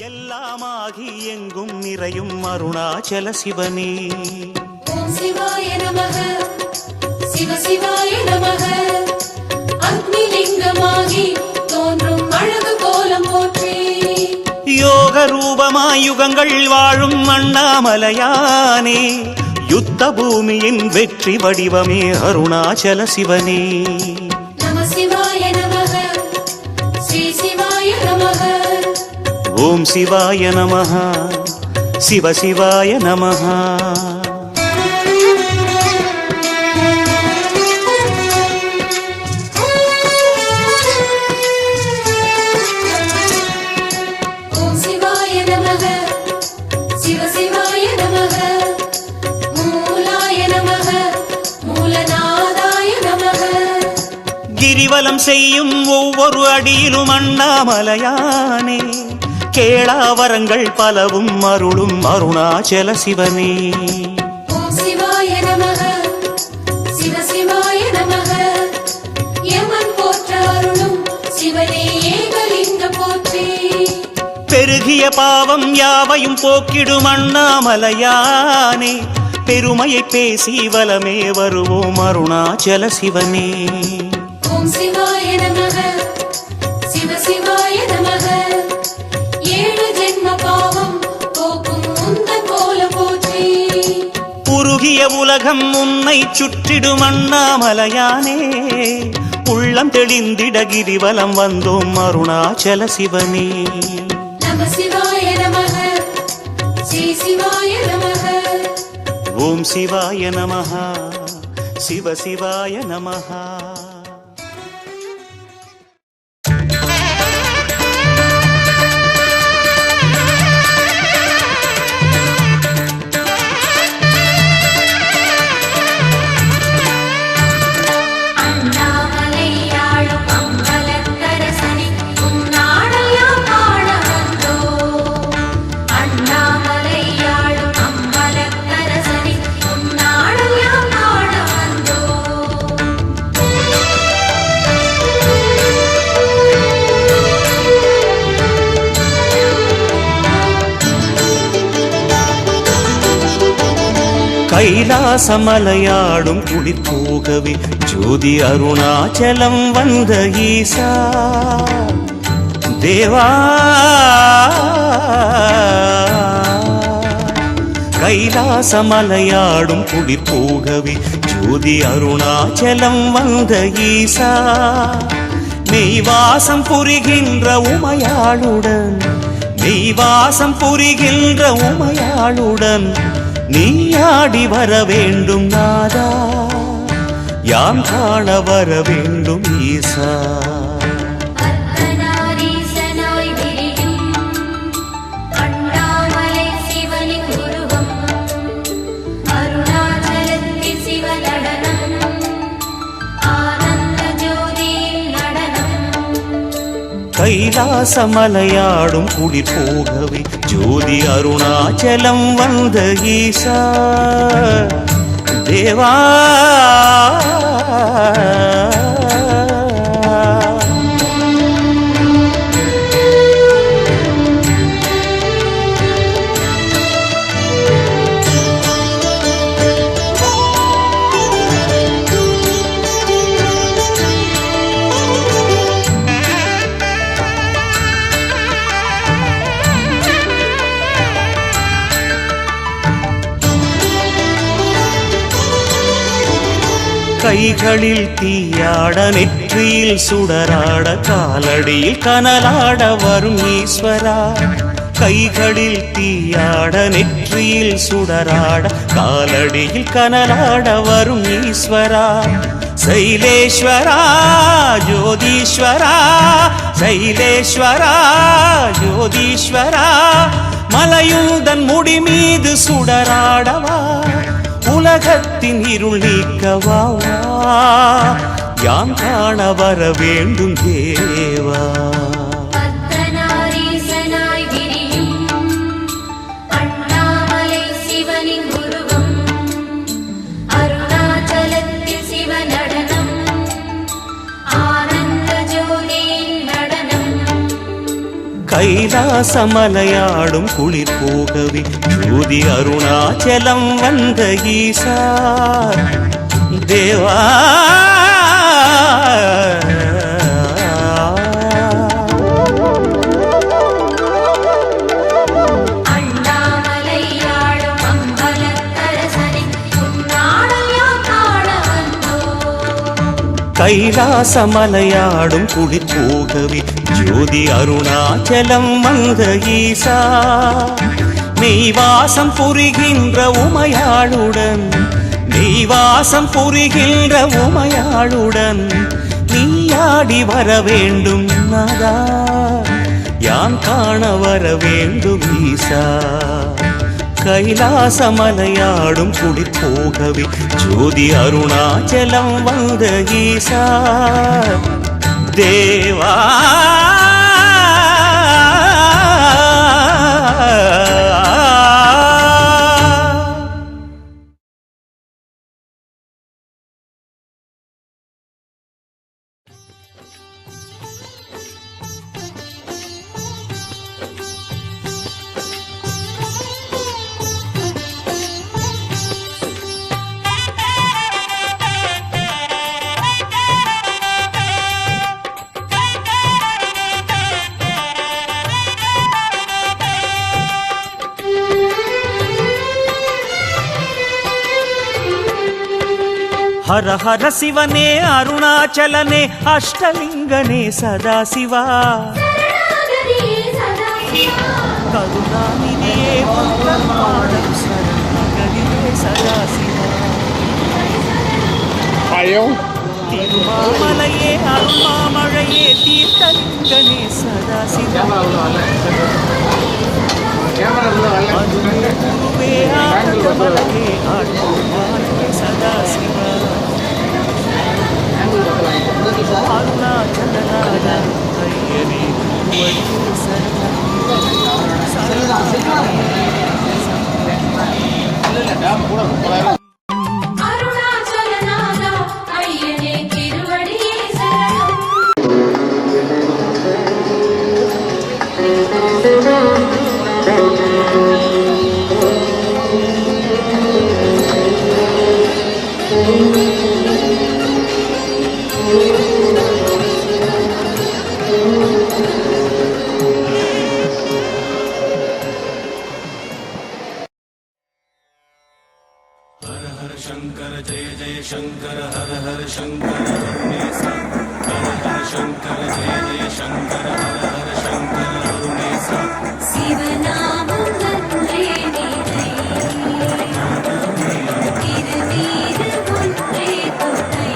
எல்லாமாகி எங்கும் நிறையும் அருணாச்சல சிவனே. ஓம் சிவாய நமக, சிவ சிவாய நமக. அக்னிலிங்கமாகி தோன்றும் அழகு கோலம் போற்றி. யோக ரூபமாய் யுகங்கள் வாழும் அண்ணாமலையானே, யுத்த பூமியின் வெற்றி வடிவமே அருணாச்சல சிவனே. நம சிவாய நமக, ஸ்ரீ சிவாய நமக. ஓம் சிவாய நமஹ, சிவ சிவாய நமஹ. ஓம் சிவாய நமக, சிவ சிவாய நமக. மூலாய நமக, மூலநாதாய நமக. கிரிவலம் செய்யும் ஒவ்வொரு அடியிலும் அண்ணாமலையானே, கேளாவரங்கள் பலவும் அருளும் அருணாச்சல சிவனே. ஓம் சிவாய நமக, சிவ சிவாய நமக. யமன் போற்ற அருளும் சிவனே ஏகலிங்க போற்றி. பெருகிய பாவம் யாவையும் போக்கிடும் அண்ணாமலையானே, பெருமையை பேசி வலமே வருவோம் அருணாச்சல சிவனே. ஓம் சிவாய நமக, சிவ சிவாய நமக. ஏழு ஜென்ம பாவம் போக்கும் உந்தன் கோலம் போற்றி. உருகிய உலகம் உன்னை சுற்றிடும் அண்ணாமலையானே, உள்ளம் தெளிந்திட கிரிவலம் வந்தோம் அருணாச்சல சிவனே. நம சிவாய நமக, ஸ்ரீ சிவாய நமக. ஓம் சிவாய நமஹ, சிவ சிவாய நமஹ. அண்ணாமலையாளும் அம்பலத்தரசனே உன்னாடையாம் காண வந்தோம். அண்ணாமலையாளும் அம்பலத்தரசனே உன்னாடையாம் காண வந்தோம். கைலாசமலையாடும் குளிர்போகவே ஜோதி அருணாச்சலம் வந்த ஈசா தேவா. கைலாசமலையாடும் குளிர்போகவே ஜோதி அருணாச்சலம் வந்த ஈசா, மெய்வாசம் புரிகின்ற உமையாளுடன், மெய்வாசம் புரிகின்ற உமையாளுடன் நீயாடி வர வேண்டும் நாதா, யாம் காண வர வேண்டும் ஈசா. அர்த்தநாரீசனாய் விரியும் அண்ணாமலை சிவனின் உருவம். அருணாச்சலத்தில் சிவநடனம், ஆனந்த ஜோதியில் நடனம். கைலாசமலையாடும் குளிர் போகவே ஜோதி அருணாச்சலம் வந்த ஈசா தேவா. கைகளில் தீயாட நெற்றியில் சுடராட காலடியில் கனலாட வரும் ஈஸ்வரா. கைகளில் தீயாட நெற்றியில் சுடராட காலடியில் கனலாட வரும் ஈஸ்வரா. சைலேஸ்வரா ஜோதீஸ்வரா, சைலேஸ்வரா ஜோதீஸ்வரா. மலையுந்தன் முடி மீது சுடராடவா, உலகத்தின் இருள் நீக்கவா, யாம் காண வர வேண்டும் தேவா. அர்த்தநாரீசனாய் விரியும் அண்ணாமலை சிவனின் உருவம். அருணாச்சலத்தில் சிவநடனம், ஆனந்த ஜோதியில் நடனம். கைலா கைலாசமலையாடும் குளிர் போகவே ஜோதி அருணாச்சலம் வந்த ஈசா தேவா கைலாசமலையாடும் குளிர் போகவே ஜோதி அருணாச்சலம் வந்த ஈசா மெய்வாசம் புரிகின்ற உமையாளுடன் மெய்வாசம் புரிகின்ற உமையாளுடன் நீயாடி வர வேண்டும் நாதா யான் காண வர வேண்டும் ஈசா கைலாசமலையாடும் குளிர் போகவே ஜோதி அருணாச்சலம் வந்த ஈசா தேவா ಹರ ಹರ ಶಿವನೇ ಅರುಣಾಚಲನೆ ಅಷ್ಟಲಿಂಗನೇ ಸದಾಶಿವ ಕರುಣಾನಿಧಿಯೇ ಮಂಗಳಮಾಡಂ ಶರಣಗರಿಯೇ ಸದಾಶಿವ ತಿರುಮಾಮಲೆಯೇ ಅರುಣಾಮಳೆಯೇ ತೀರ್ಥಲಿಂಗನೇ ಸದಾಶಿವ ಗುರುವೇ ಆಟದವಲಗೆ ಆಟೋಮಾನಗೆ ಸದಾಶಿವ ಅರುಣಾಚಲನಾದ ಅಯ್ಯನೇ ಗುರುವಡಿಯೇ அருணாச்சலநாத ஐயனே திருவடியே சரணம். शंकर जय जय शंकर हर हर शंकर करुणेसा हर हर शंकर जय जय शंकर हर हर शंकर करुणेसा சிவநாமம் ஒன்றே நிலை திருநீறு ஒன்றே துணை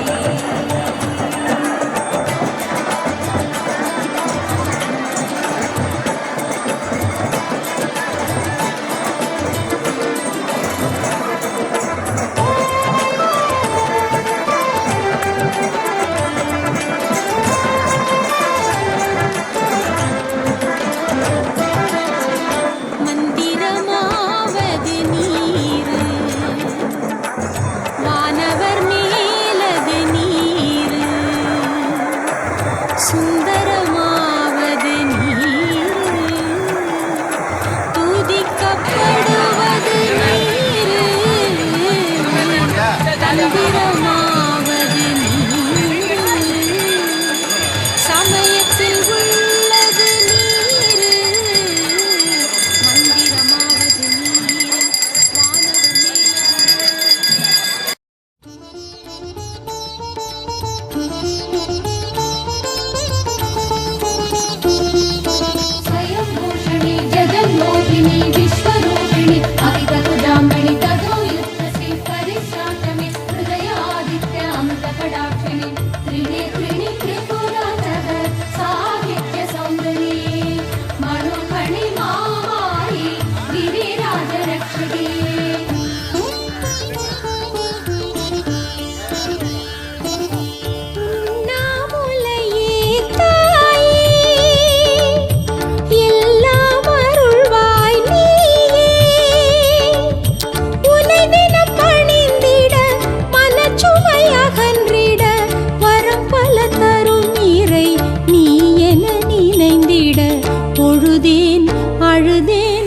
அழுதேன்